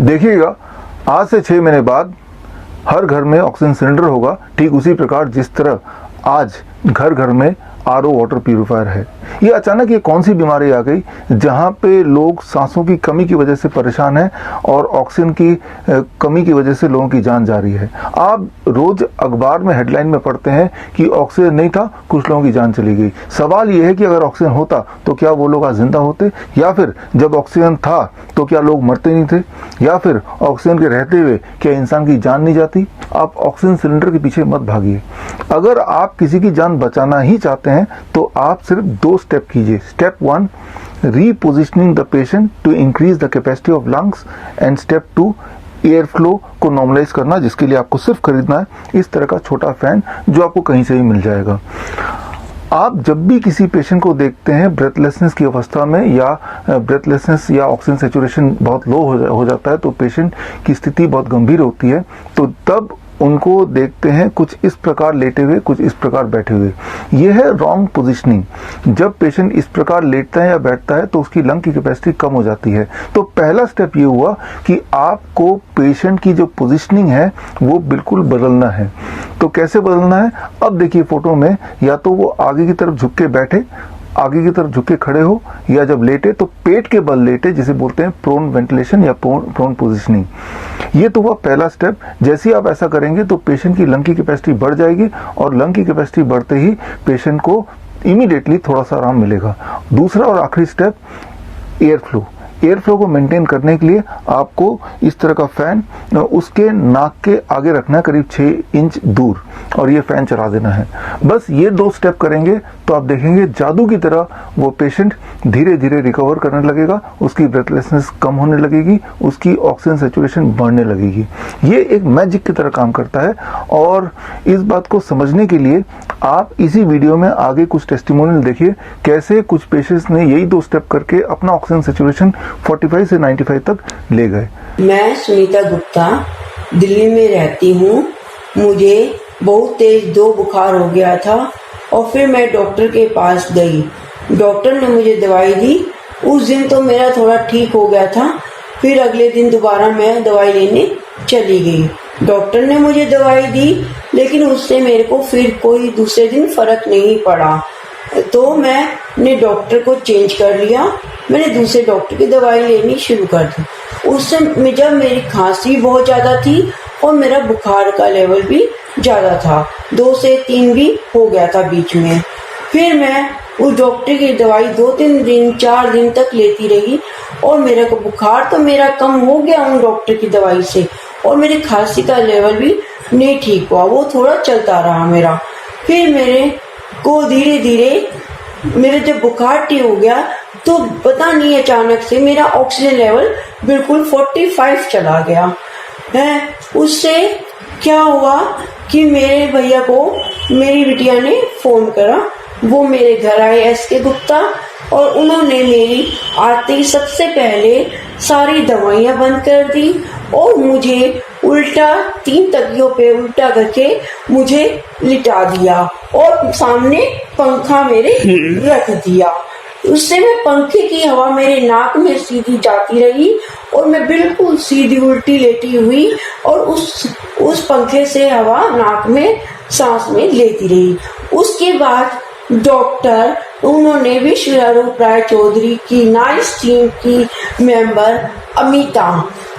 देखिएगा, आज से 6 महीने बाद हर घर में ऑक्सीजन सिलेंडर होगा। ठीक उसी प्रकार जिस तरह आज घर घर में आरओ वाटर प्यूरिफायर है। ये अचानक ये कौन सी बीमारी आ गई जहाँ पे लोग सांसों की कमी की वजह से परेशान हैं और ऑक्सीजन की कमी की वजह से लोगों की जान जा रही है। आप रोज अखबार में हेडलाइन में पढ़ते हैं कि ऑक्सीजन नहीं था, कुछ लोगों की जान चली गई। सवाल ये है कि अगर ऑक्सीजन होता तो क्या वो लोग आज जिंदा होते, या फिर जब ऑक्सीजन था तो क्या लोग मरते नहीं थे, या फिर ऑक्सीजन के रहते हुए क्या इंसान की जान नहीं जाती। आप ऑक्सीजन सिलेंडर के पीछे मत भागिए। अगर आप किसी की जान बचाना ही चाहते हैं तो आप सिर्फ 2 स्टेप कीजिए। Step 1, repositioning the patient to increase the capacity of lungs, and step 2, air flow को नॉर्मलाइज करना, जिसके लिए आपको सिर्फ खरीदना है इस तरह का छोटा फैन जो आपको कहीं से भी मिल जाएगा। आप जब भी किसी पेशेंट को देखते हैं ब्रेथलेसनेस की अवस्था में, या ब्रेथलेसनेस या ऑक्सीजन सैचुरेशन बहुत लो हो जाता है, तो पेशेंट की स्थिति बहुत गंभीर होती है, तो तब उनको देखते हैं कुछ इस प्रकार लेटे हुए, कुछ इस प्रकार बैठे हुए। यह है रॉन्ग पोजीशनिंग। जब पेशेंट इस प्रकार लेटता है या बैठता है तो उसकी लंग की कैपेसिटी कम हो जाती है। तो पहला स्टेप ये हुआ कि आपको पेशेंट की जो पोजीशनिंग है वो बिल्कुल बदलना है। तो कैसे बदलना है, अब देखिए फोटो में, या तो वो आगे की तरफ झुक के बैठे, आगे की तरफ झुके खड़े हो, या जब लेटे तो पेट के बल लेटे, जिसे बोलते हैं प्रोन वेंटिलेशन या प्रोन पोजीशनिंग। ये तो हुआ पहला स्टेप। जैसे ही आप ऐसा करेंगे तो पेशेंट की लंग की कैपेसिटी बढ़ जाएगी, और लंग की कैपेसिटी बढ़ते ही पेशेंट को इमीडिएटली थोड़ा सा आराम मिलेगा। दूसरा और आखिरी step, air flow. Air flow को मेंटेन करने के लिए आपको इस तरह का फैन उसके नाक के आगे रखना है, करीब 6 इंच दूर, और ये फैन चला देना है। बस ये 2 स्टेप करेंगे तो आप देखेंगे जादू की तरह वो पेशेंट धीरे धीरे रिकवर करने लगेगा, उसकी ब्रेथलेसनेस कम होने लगेगी, उसकी ऑक्सीजन सैचुरेशन बढ़ने लगेगी। ये एक मैजिक की तरह काम करता है। और इस बात को समझने के लिए आप इसी वीडियो में आगे कुछ टेस्टिमोनियल देखिए, कैसे कुछ पेशेंट्स ने यही 2 स्टेप करके अपना ऑक्सीजन सैचुरेशन 45 से 95 तक ले गए। मैं सुनीता गुप्ता दिल्ली में रहती हूँ। मुझे बहुत तेज 2 बुखार हो गया था, और फिर मैं डॉक्टर के पास गई। डॉक्टर ने मुझे दवाई दी। उस दिन तो मेरा थोड़ा ठीक हो गया था। फिर अगले दिन दोबारा मैं दवाई लेने चली गई। डॉक्टर ने मुझे दवाई दी, लेकिन उससे मेरे को फिर कोई दूसरे दिन फर्क नहीं पड़ा। तो मैंने डॉक्टर को चेंज कर लिया। मैंने दूसरे डॉक्टर की दवाई लेनी शुरू कर दी। उससे जब मेरी खांसी बहुत ज़्यादा थी और मेरा बुखार का लेवल भी ज़्यादा था, 2 से 3 भी हो गया था बीच में। फिर मैं उस डॉक्टर की दवाई 2-3 दिन 4 दिन तक लेती रही, और मेरे को बुखार तो मेरा कम हो गया उन डॉक्टर की दवाई से, और मेरी खांसी का लेवल भी नहीं ठीक हुआ, वो थोड़ा चलता रहा मेरा। फिर मेरे को धीरे धीरे मेरे जब बुखार ठीक हो गया तो पता नहीं अचानक से मेरा ऑक्सीजन लेवल बिल्कुल 45 चला गया है। उससे क्या हुआ कि मेरे भैया को मेरी बिटिया ने फोन करा। वो मेरे घर आए, SK गुप्ता, और उन्होंने मेरी आते ही सबसे पहले सारी दवाइयाँ बंद कर दी, और मुझे उल्टा 3 तकियों पे उल्टा करके मुझे लिटा दिया, और सामने पंखा मेरे रख दिया। उससे मैं पंखे की हवा मेरे नाक में सीधी जाती रही, और मैं बिल्कुल सीधी उल्टी लेटी हुई, और उस पंखे से हवा नाक में सांस में लेती रही। उसके बाद डॉक्टर, उन्होंने विश्वरूप राय चौधरी की नाइस टीम की मेंबर अमिता,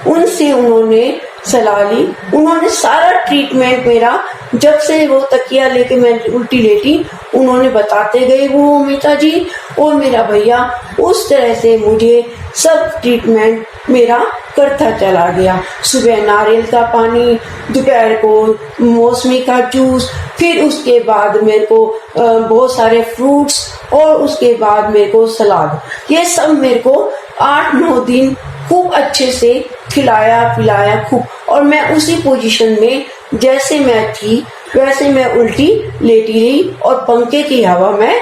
उनसे उन्होंने सलाह ली। उन्होंने सारा ट्रीटमेंट मेरा, जब से वो तकिया लेके मैं उल्टी लेटी, उन्होंने बताते गए वो अमिता जी और मेरा भैया। उस तरह से मुझे सब ट्रीटमेंट मेरा करता चला गया। सुबह नारियल का पानी, दोपहर को मौसमी का जूस, फिर उसके बाद मेरे को बहुत सारे फ्रूट्स, और उसके बाद मेरे को सलाद। ये सब मेरे को 8-9 दिन खूब अच्छे से खिलाया पिलाया खूब, और मैं उसी पोजीशन में जैसे मैं थी वैसे मैं उल्टी लेटी रही, और पंखे की हवा मैं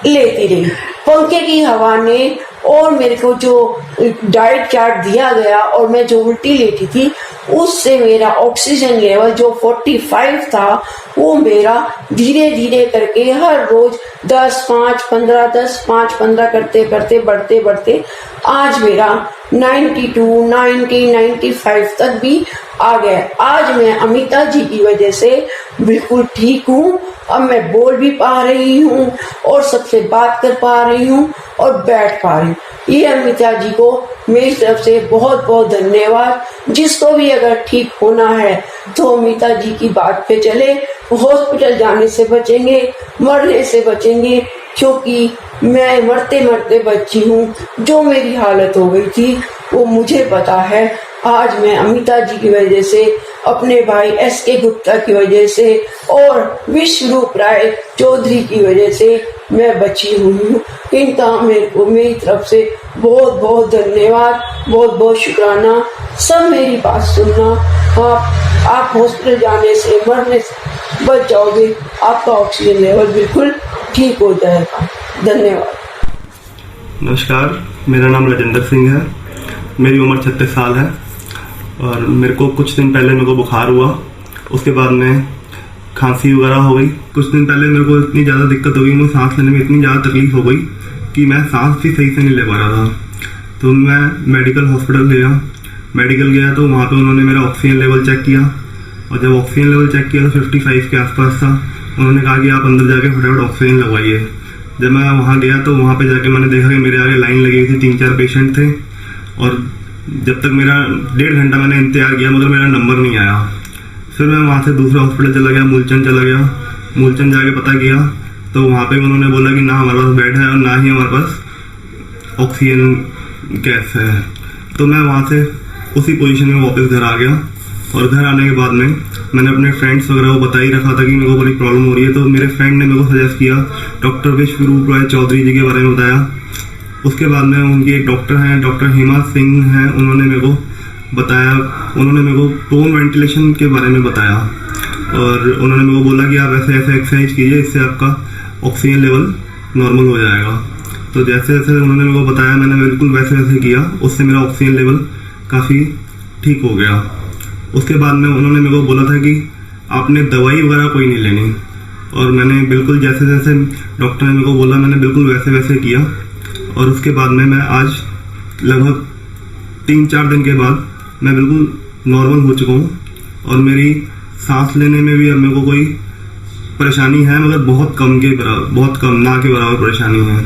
लेती रही। पंखे की हवा ने और मेरे को जो डाइट चार्ट दिया गया और मैं जो उल्टी लेटी थी उससे मेरा ऑक्सीजन लेवल जो 45 था वो मेरा धीरे धीरे करके हर रोज 10-5-15 करते करते बढ़ते बढ़ते आज मेरा 92, 90, 95 तक भी आ गया। आज मैं अमिता जी की वजह से बिल्कुल ठीक हूँ। अब मैं बोल भी पा रही हूँ और सबसे बात कर पा रही हूँ और बैठ पा रही हूँ। ये अमिता जी को मेरी तरफ से बहुत बहुत धन्यवाद। जिसको भी अगर ठीक होना है तो अमिता जी की बात पे चले, हॉस्पिटल जाने से बचेंगे, मरने से बचेंगे, क्योंकि मैं मरते मरते बची हूँ। जो मेरी हालत हो गई थी वो मुझे पता है। आज मैं अमिता जी की वजह से, अपने भाई SK गुप्ता की वजह से और विश्वरूप राय चौधरी की वजह से मैं बची हुई हूँ। इनका मेरे को मेरी तरफ से बहुत बहुत धन्यवाद, बहुत बहुत शुक्राना। सब मेरी बात सुनना। आप हॉस्पिटल जाने से, मरने से बच जाओगे। आपका ऑक्सीजन लेवल बिल्कुल ठीक हो जाएगा। धन्यवाद। नमस्कार, मेरा नाम राजेंद्र सिंह है। मेरी उम्र 36 साल है और मेरे को कुछ दिन पहले मेरे को बुखार हुआ। उसके बाद में खांसी वगैरह हो गई। कुछ दिन पहले मेरे को इतनी ज़्यादा दिक्कत हो गई, मुझे सांस लेने में इतनी ज़्यादा तकलीफ हो गई कि मैं सांस भी सही से नहीं ले पा रहा था। तो मैं मेडिकल हॉस्पिटल गया। मेडिकल गया तो वहाँ पे उन्होंने मेरा ऑक्सीजन लेवल चेक किया और जब ऑक्सीजन लेवल चेक किया तो 55 के आसपास था। उन्होंने कहा कि आप अंदर जाके फटाफट ऑक्सीजन लगवाइए। जब मैं वहाँ गया तो वहाँ पे जाके मैंने देखा कि मेरे आगे लाइन लगी हुई थी, 3-4 पेशेंट थे और जब तक मेरा 1.5 घंटा मैंने इंतजार किया मगर मेरा नंबर नहीं आया। फिर मैं वहाँ से दूसरा हॉस्पिटल चला गया, मूलचंद चला गया। मूलचंद जाके पता किया तो वहाँ पे उन्होंने बोला कि ना हमारे पास बेड है और ना ही हमारे पास ऑक्सीजन गैस है। तो मैं वहाँ से उसी पोजीशन में वापस घर आ गया और घर आने के बाद में मैंने अपने फ्रेंड्स वगैरह को बता ही रखा था कि मेरे को बड़ी प्रॉब्लम हो रही है। तो मेरे फ्रेंड ने मेरे को सजेस्ट किया, डॉक्टर विश्वरूप राय चौधरी जी के बारे में बताया। उसके बाद में उनकी एक डॉक्टर हैं, डॉक्टर हेमा सिंह हैं, उन्होंने मेरे को बताया। उन्होंने मेरे को प्रोन वेंटिलेशन के बारे में बताया और उन्होंने मेरे को बोला कि आप ऐसे ऐसे एक्सरसाइज कीजिए, इससे आपका ऑक्सीजन लेवल नॉर्मल हो जाएगा। तो जैसे जैसे उन्होंने मेरे को बताया मैंने बिल्कुल वैसे वैसे किया। उससे मेरा ऑक्सीजन लेवल काफ़ी ठीक हो गया। उसके बाद में उन्होंने मेरे को बोला था कि आपने दवाई वगैरह कोई नहीं लेनी और मैंने बिल्कुल जैसे जैसे डॉक्टर ने मेरे को बोला मैंने बिल्कुल वैसे वैसे किया। और उसके बाद में मैं आज लगभग 3-4 दिन के बाद मैं बिल्कुल नॉर्मल हो चुका हूँ और मेरी सांस लेने में भी अब मेरे को कोई परेशानी है मगर बहुत कम, ना के बराबर परेशानी है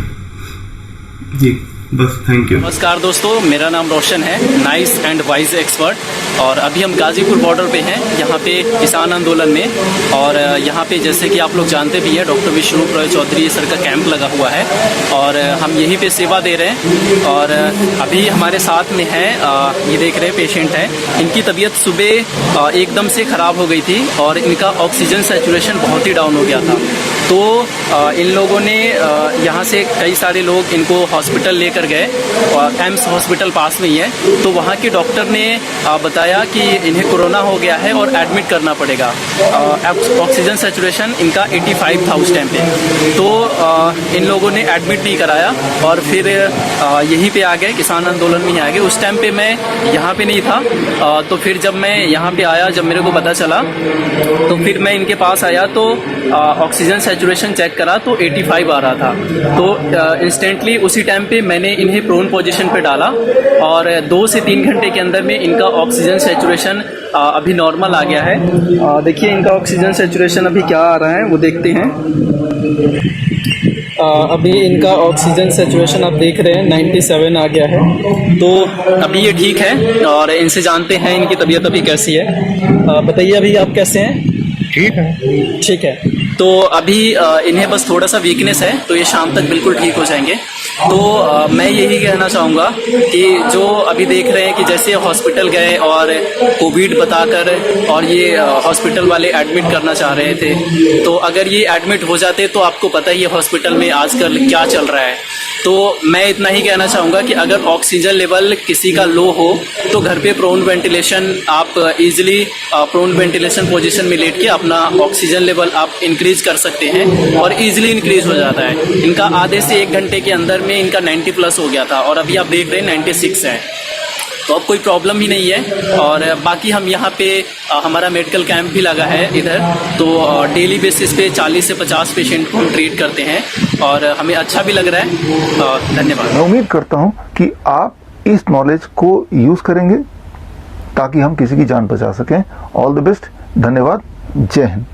जी। बस थैंक यू। नमस्कार दोस्तों, मेरा नाम रोशन है, नाइस एंड वाइज एक्सपर्ट। और अभी हम गाजीपुर बॉर्डर पे हैं, यहाँ पे किसान आंदोलन में। और यहाँ पे जैसे कि आप लोग जानते भी हैं, डॉक्टर विश्वरूप राय चौधरी सर का कैंप लगा हुआ है और हम यहीं पे सेवा दे रहे हैं। और अभी हमारे साथ में है, ये देख रहे पेशेंट हैं, इनकी तबीयत सुबह एकदम से ख़राब हो गई थी और इनका ऑक्सीजन सैचुरेशन बहुत ही डाउन हो गया था। तो इन लोगों ने यहाँ से कई सारे लोग इनको हॉस्पिटल लेकर गए और एम्स हॉस्पिटल पास में ही है। तो वहाँ के डॉक्टर ने बताया कि इन्हें कोरोना हो गया है और एडमिट करना पड़ेगा। ऑक्सीजन सैचुरेशन इनका 85 था उस टाइम पे। तो इन लोगों ने एडमिट नहीं कराया और फिर यहीं पे आ गए, किसान आंदोलन में ही आ गए। उस टाइम पे मैं यहाँ पे नहीं था। तो फिर जब मैं यहाँ पे आया, जब मेरे को पता चला तो फिर मैं इनके पास आया तो ऑक्सीजन सैचुरेशन चेक करा तो 85 आ रहा था। तो इंस्टेंटली उसी टाइम पे मैंने इन्हें प्रोन पोजीशन पे डाला और 2 से 3 घंटे के अंदर में इनका ऑक्सीजन सैचुरेशन अभी नॉर्मल आ गया है। देखिए इनका ऑक्सीजन सैचुरेशन अभी क्या आ रहा है वो देखते हैं। अभी इनका ऑक्सीजन सैचुरेशन आप देख रहे हैं 97 आ गया है। तो अभी ये ठीक है और इनसे जानते हैं इनकी तबीयत अभी कैसी है। बताइए अभी आप कैसे हैं? ठीक है। तो अभी इन्हें बस थोड़ा सा वीकनेस है, तो ये शाम तक बिल्कुल ठीक हो जाएंगे। तो मैं यही कहना चाहूँगा कि जो अभी देख रहे हैं कि जैसे हॉस्पिटल गए और कोविड बताकर और ये हॉस्पिटल वाले एडमिट करना चाह रहे थे, तो अगर ये एडमिट हो जाते तो आपको पता ही है हॉस्पिटल में आजकल क्या चल रहा है। तो मैं इतना ही कहना चाहूँगा कि अगर ऑक्सीजन लेवल किसी का लो हो तो घर पे प्रोन वेंटिलेशन आप इजीली प्रोन वेंटिलेशन पोजीशन में लेट के अपना ऑक्सीजन लेवल आप इंक्रीज कर सकते हैं और इजीली इंक्रीज हो जाता है। इनका आधे से 1 घंटे के अंदर में इनका 90 प्लस हो गया था और अभी आप देख रहे हैं 96 है। तो अब कोई प्रॉब्लम ही नहीं है। और बाकी हम यहाँ पे हमारा मेडिकल कैंप भी लगा है इधर, तो डेली बेसिस पे 40 से 50 पेशेंट को हम ट्रीट करते हैं और हमें अच्छा भी लग रहा है। धन्यवाद। मैं उम्मीद करता हूँ कि आप इस नॉलेज को यूज़ करेंगे ताकि हम किसी की जान बचा सकें। All the best. धन्यवाद। जय हिंद।